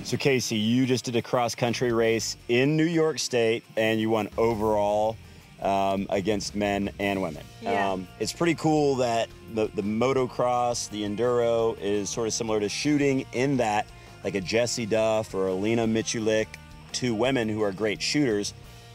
So Kacy, you just did a cross-country race in New York State, and you won overall against men and women. Yeah. It's pretty cool that the motocross, the enduro, is sort of similar to shooting in that, like a Jessie Duff or a Lena Michulik, two women who are great shooters,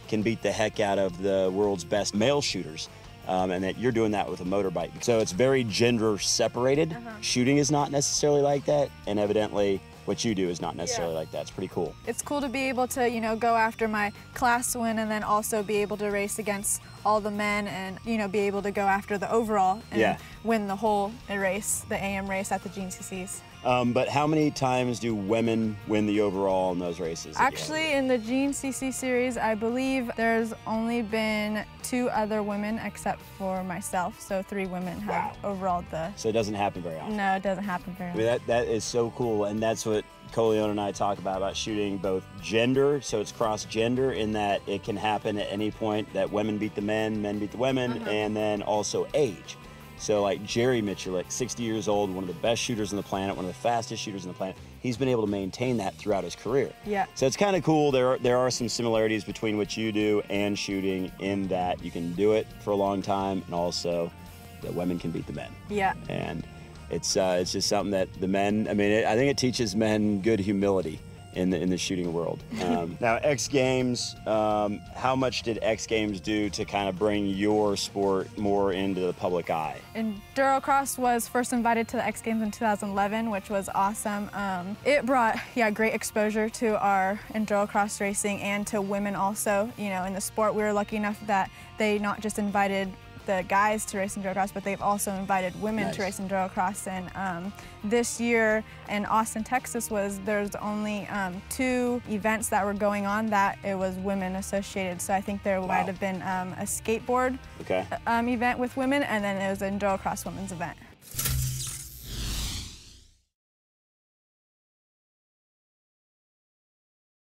can beat the heck out of the world's best male shooters. And that you're doing that with a motorbike. So it's very gender separated. Shooting is not necessarily like that, and evidently what you do is not necessarily like that. It's pretty cool. It's cool to be able to, you know, go after my class win and then also be able to race against all the men and, you know, be able to go after the overall and win the whole race, the AM race at the GNCCs. But how many times do women win the overall in those races? Actually, in the GNCC series, I believe there's only been 2 other women except for myself, so 3 women have overall the... So it doesn't happen very often? No, it doesn't happen very often. I mean, that is so cool, and that's what Coleone and I talk about shooting both gender, so it's cross-gender in that it can happen at any point that women beat the men beat the women, and then also age. So like Jerry Michulik, 60 years old, one of the best shooters on the planet, one of the fastest shooters on the planet, he's been able to maintain that throughout his career. Yeah. So it's kind of cool. There are some similarities between what you do and shooting in that you can do it for a long time, and also that women can beat the men. Yeah. And it's just something that the men, I mean, I think it teaches men good humility in the shooting world. Now, X Games, how much did X Games do to kind of bring your sport more into the public eye? Endurocross was first invited to the X Games in 2011, which was awesome. It brought, great exposure to our endurocross racing and to women also. You know, in the sport, we were lucky enough that they not just invited the guys to race endurocross, but they've also invited women to race endurocross. And this year in Austin, Texas, there's only 2 events that were going on that it was women associated. So I think there might have been a skateboard event with women, and then it was an endurocross women's event.